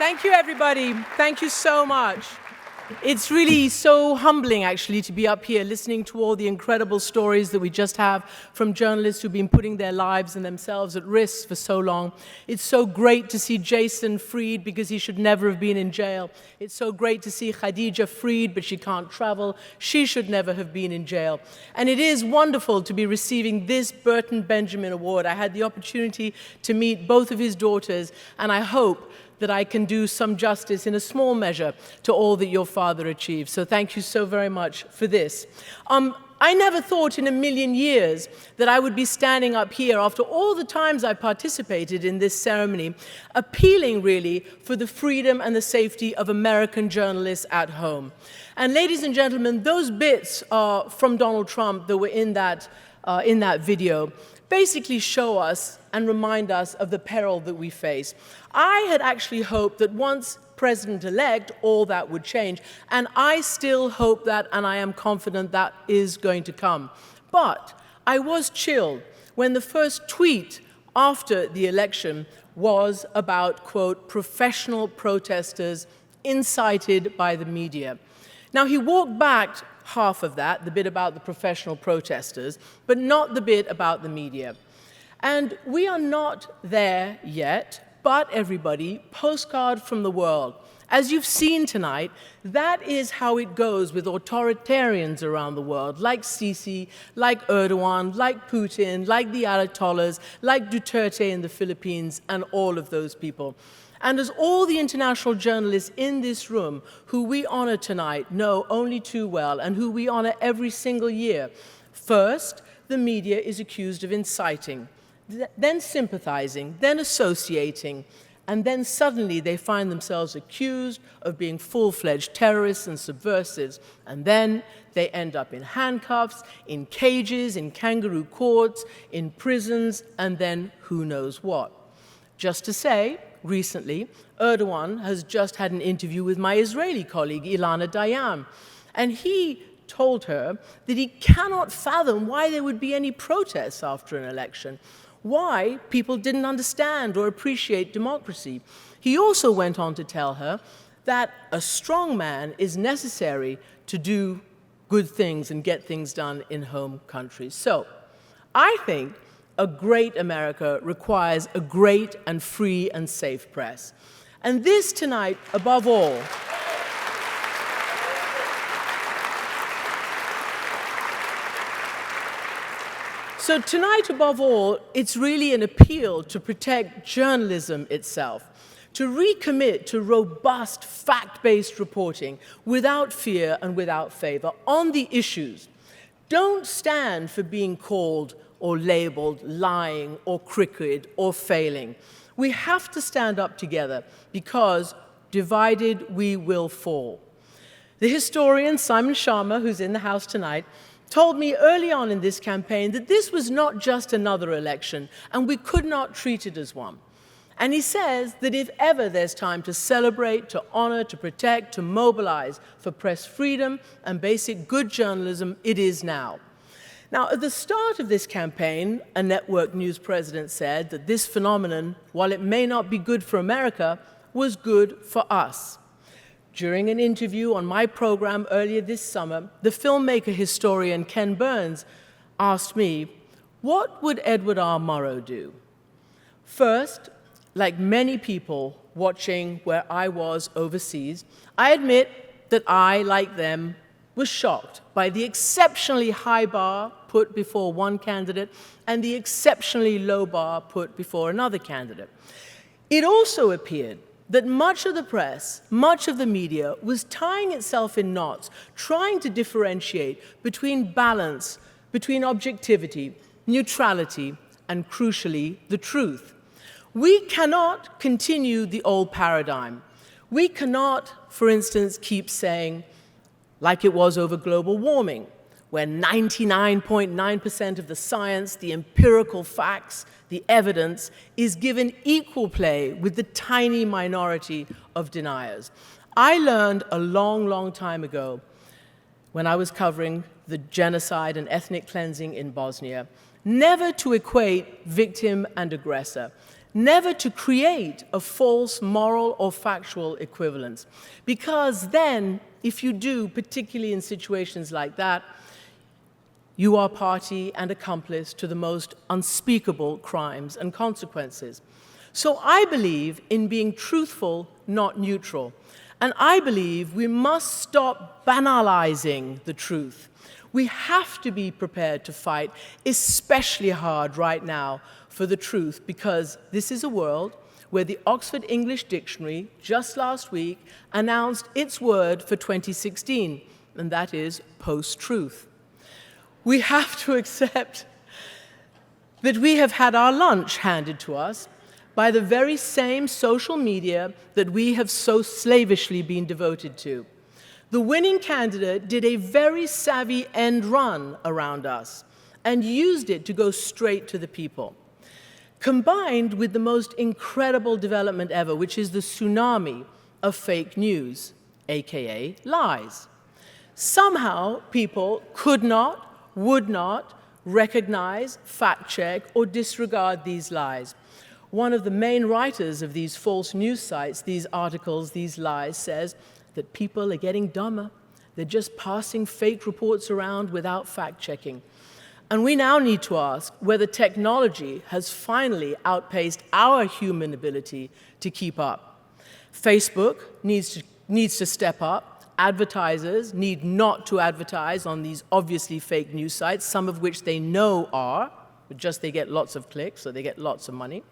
Thank you, everybody. Thank you so much. It's really so humbling, actually, to be up here listening to all the incredible stories that we just have from journalists who've been putting their lives and themselves at risk for so long. It's so great to see Jason freed because he should never have been in jail. It's so great to see Khadija freed, but she can't travel. She should never have been in jail. And it is wonderful to be receiving this Burton Benjamin Award. I had the opportunity to meet both of his daughters, and I hope that I can do some justice in a small measure to all that your father achieved. So thank you so very much for this. I never thought in a million years that I would be standing up here after all the times I participated in this ceremony, appealing really for the freedom and the safety of American journalists at home. And ladies and gentlemen, those bits from Donald Trump that were in that video basically show us and remind us of the peril that we face. I had actually hoped that once president-elect, all that would change, and I still hope that, and I am confident that is going to come. But I was chilled when the first tweet after the election was about, quote, professional protesters incited by the media. Now, he walked back half of that, the bit about the professional protesters, but not the bit about the media. And we are not there yet, but everybody, postcard from the world. As you've seen tonight, that is how it goes with authoritarians around the world, like Sisi, like Erdogan, like Putin, like the Ayatollahs, like Duterte in the Philippines, and all of those people. And as all the international journalists in this room, who we honor tonight, know only too well, and who we honor every single year, first, the media is accused of inciting, then sympathizing, then associating, and then suddenly they find themselves accused of being full-fledged terrorists and subversives, and then they end up in handcuffs, in cages, in kangaroo courts, in prisons, and then who knows what. Just to say, recently, Erdogan has just had an interview with my Israeli colleague, Ilana Dayan, and he told her that he cannot fathom why there would be any protests after an election, why people didn't understand or appreciate democracy. He also went on to tell her that a strong man is necessary to do good things and get things done in home countries. So I think a great America requires a great and free and safe press. And this tonight, above all, so tonight, above all, it's really an appeal to protect journalism itself, to recommit to robust, fact-based reporting without fear and without favor on the issues. Don't stand for being called or labeled lying or crooked or failing. We have to stand up together because divided we will fall. The historian Simon Sharma, who's in the house tonight, told me early on in this campaign that this was not just another election, and we could not treat it as one. And he says that if ever there's time to celebrate, to honor, to protect, to mobilize for press freedom and basic good journalism, it is now. Now, at the start of this campaign, a network news president said that this phenomenon, while it may not be good for America, was good for us. During an interview on my program earlier this summer, the filmmaker historian Ken Burns asked me, what would Edward R. Murrow do? First, like many people watching where I was overseas, I admit that I, like them, was shocked by the exceptionally high bar put before one candidate and the exceptionally low bar put before another candidate. It also appeared that much of the press, much of the media, was tying itself in knots, trying to differentiate between balance, between objectivity, neutrality, and crucially, the truth. We cannot continue the old paradigm. We cannot, for instance, keep saying, like it was over global warming, where 99.9% of the science, the empirical facts, the evidence is given equal play with the tiny minority of deniers. I learned a long, long time ago when I was covering the genocide and ethnic cleansing in Bosnia, never to equate victim and aggressor, never to create a false moral or factual equivalence. Because then, if you do, particularly in situations like that, you are party and accomplice to the most unspeakable crimes and consequences. So I believe in being truthful, not neutral. And I believe we must stop banalizing the truth. We have to be prepared to fight, especially hard right now, for the truth, because this is a world where the Oxford English Dictionary, just last week, announced its word for 2016, and that is post-truth. We have to accept that we have had our lunch handed to us by the very same social media that we have so slavishly been devoted to. The winning candidate did a very savvy end run around us and used it to go straight to the people, combined with the most incredible development ever, which is the tsunami of fake news, aka lies. Somehow, people could not, would not recognize, fact check, or disregard these lies. One of the main writers of these false news sites, these articles, these lies, says that people are getting dumber. They're just passing fake reports around without fact checking. And we now need to ask whether technology has finally outpaced our human ability to keep up. Facebook needs to step up. Advertisers need not to advertise on these obviously fake news sites, some of which they know are, but just they get lots of clicks, so they get lots of money.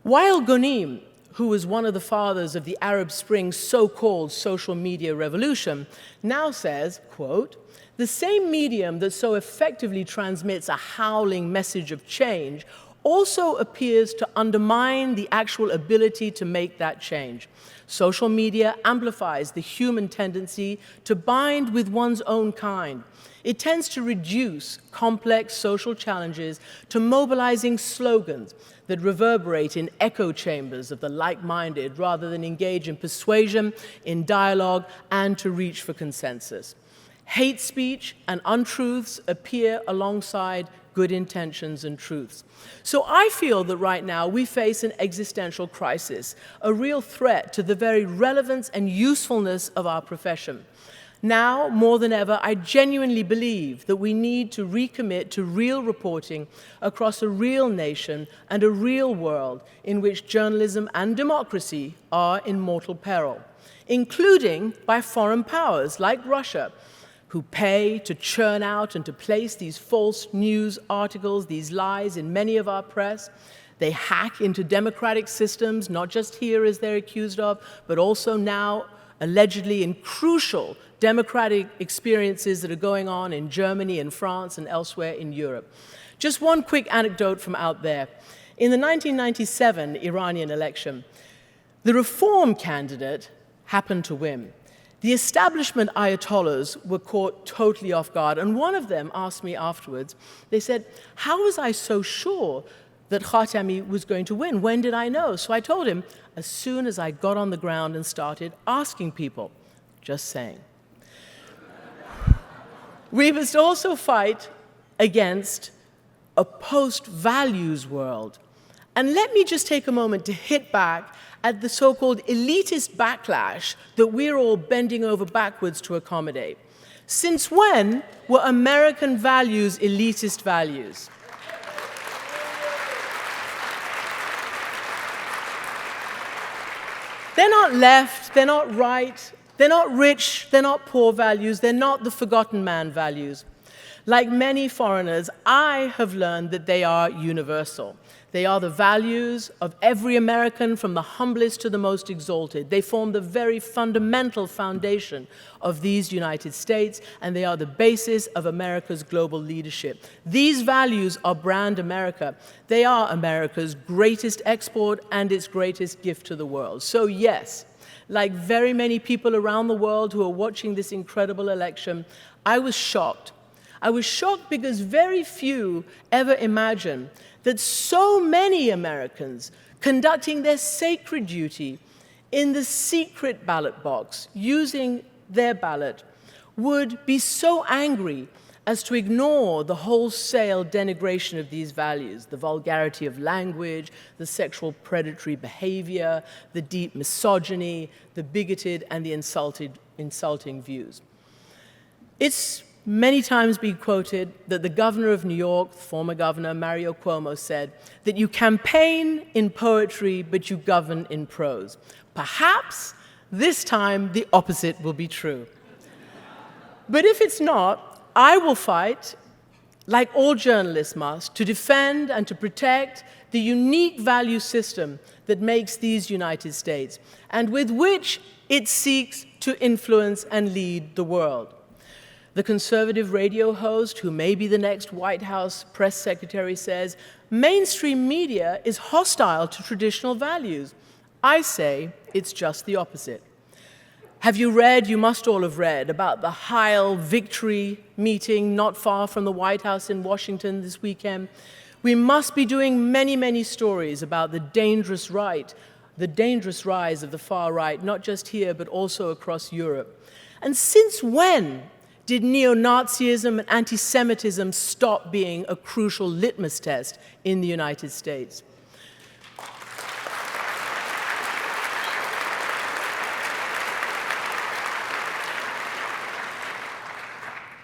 Wael Ghonim, who was one of the fathers of the Arab Spring's so-called social media revolution, now says, quote, "The same medium that so effectively transmits a howling message of change also appears to undermine the actual ability to make that change. Social media amplifies the human tendency to bind with one's own kind. It tends to reduce complex social challenges to mobilizing slogans that reverberate in echo chambers of the like-minded rather than engage in persuasion, in dialogue, and to reach for consensus. Hate speech and untruths appear alongside good intentions and truths." So I feel that right now we face an existential crisis, a real threat to the very relevance and usefulness of our profession. Now, more than ever, I genuinely believe that we need to recommit to real reporting across a real nation and a real world in which journalism and democracy are in mortal peril, including by foreign powers like Russia, who pay to churn out and to place these false news articles, these lies in many of our press. They hack into democratic systems, not just here as they're accused of, but also now allegedly in crucial democratic experiences that are going on in Germany and France and elsewhere in Europe. Just one quick anecdote from out there. In the 1997 Iranian election, the reform candidate happened to win. The establishment ayatollahs were caught totally off guard, and one of them asked me afterwards, they said, "How was I so sure that Khatami was going to win? When did I know?" So I told him, as soon as I got on the ground and started asking people. Just saying. We must also fight against a post-values world. And let me just take a moment to hit back at the so-called elitist backlash that we're all bending over backwards to accommodate. Since when were American values elitist values? They're not left, they're not right, they're not rich, they're not poor values, they're not the forgotten man values. Like many foreigners, I have learned that they are universal. They are the values of every American, from the humblest to the most exalted. They form the very fundamental foundation of these United States, and they are the basis of America's global leadership. These values are brand America. They are America's greatest export and its greatest gift to the world. So yes, like very many people around the world who are watching this incredible election, I was shocked. I was shocked because very few ever imagined that so many Americans conducting their sacred duty in the secret ballot box, using their ballot, would be so angry as to ignore the wholesale denigration of these values, the vulgarity of language, the sexual predatory behavior, the deep misogyny, the bigoted and the insulting views. It's many times been quoted that the governor of New York, former governor Mario Cuomo, said that you campaign in poetry, but you govern in prose. Perhaps this time the opposite will be true. But if it's not, I will fight, like all journalists must, to defend and to protect the unique value system that makes these United States, and with which it seeks to influence and lead the world. The conservative radio host, who may be the next White House press secretary, says, mainstream media is hostile to traditional values. I say it's just the opposite. Have you read, you must all have read, about the Heil Victory meeting not far from the White House in Washington this weekend? We must be doing many, many stories about the dangerous rise of the far right, not just here, but also across Europe. And since when did neo-Nazism and anti-Semitism stop being a crucial litmus test in the United States?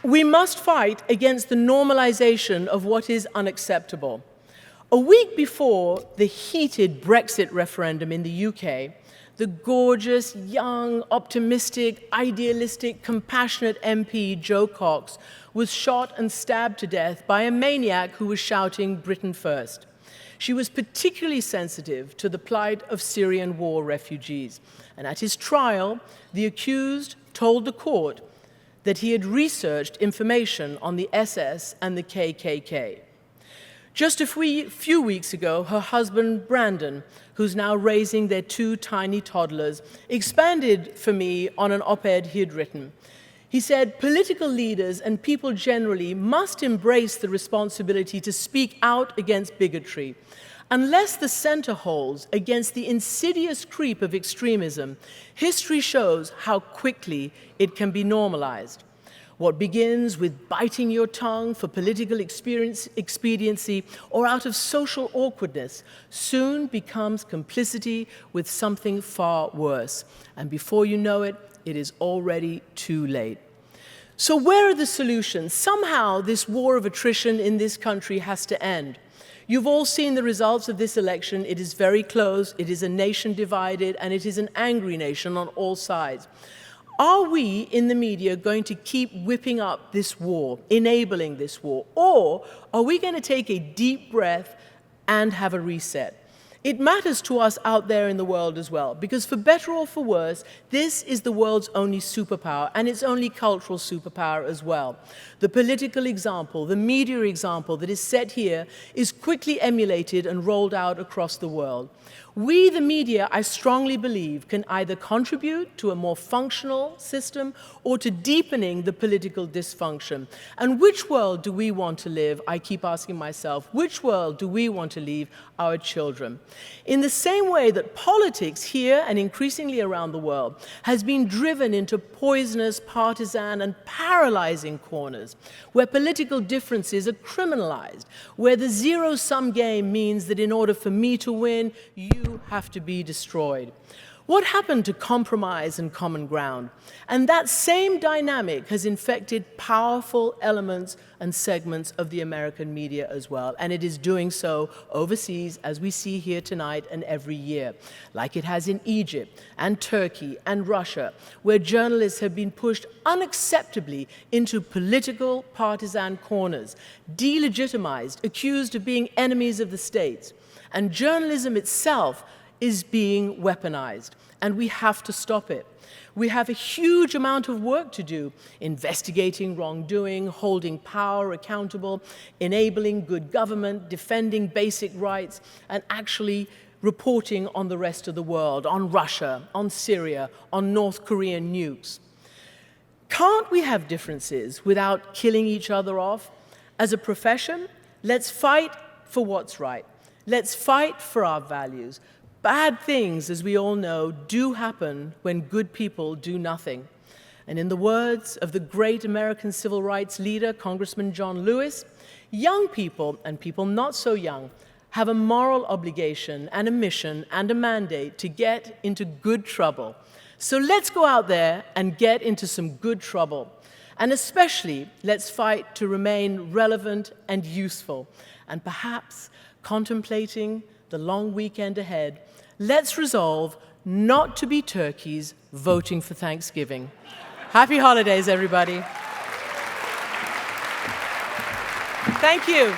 We must fight against the normalization of what is unacceptable. A week before the heated Brexit referendum in the UK, the gorgeous, young, optimistic, idealistic, compassionate MP Jo Cox was shot and stabbed to death by a maniac who was shouting "Britain first." She was particularly sensitive to the plight of Syrian war refugees. And at his trial, the accused told the court that he had researched information on the SS and the KKK. Just a few weeks ago, her husband, Brandon, who's now raising their 2 tiny toddlers, expanded for me on an op-ed he had written. He said, political leaders and people generally must embrace the responsibility to speak out against bigotry. Unless the center holds against the insidious creep of extremism, history shows how quickly it can be normalized. What begins with biting your tongue for political expediency or out of social awkwardness soon becomes complicity with something far worse. And before you know it, it is already too late. So where are the solutions? Somehow this war of attrition in this country has to end. You've all seen the results of this election. It is very close. It is a nation divided, and it is an angry nation on all sides. Are we in the media going to keep whipping up this war, enabling this war, or are we going to take a deep breath and have a reset? It matters to us out there in the world as well, because for better or for worse, this is the world's only superpower, and its only cultural superpower as well. The political example, the media example that is set here is quickly emulated and rolled out across the world. We, the media, I strongly believe, can either contribute to a more functional system or to deepening the political dysfunction. And which world do we want to live? I keep asking myself, which world do we want to leave our children? In the same way that politics here and increasingly around the world has been driven into poisonous, partisan, and paralyzing corners, where political differences are criminalized, where the zero-sum game means that in order for me to win, you have to be destroyed. What happened to compromise and common ground? And that same dynamic has infected powerful elements and segments of the American media as well, and it is doing so overseas, as we see here tonight and every year, like it has in Egypt and Turkey and Russia, where journalists have been pushed unacceptably into political partisan corners, delegitimized, accused of being enemies of the state, and journalism itself is being weaponized, and we have to stop it. We have a huge amount of work to do, investigating wrongdoing, holding power accountable, enabling good government, defending basic rights, and actually reporting on the rest of the world, on Russia, on Syria, on North Korean nukes. Can't we have differences without killing each other off? As a profession, let's fight for what's right. Let's fight for our values. Bad things, as we all know, do happen when good people do nothing. And in the words of the great American civil rights leader, Congressman John Lewis, young people, and people not so young, have a moral obligation and a mission and a mandate to get into good trouble. So let's go out there and get into some good trouble. And especially, let's fight to remain relevant and useful. And perhaps, contemplating the long weekend ahead, let's resolve not to be turkeys voting for Thanksgiving. Happy holidays, everybody. Thank you.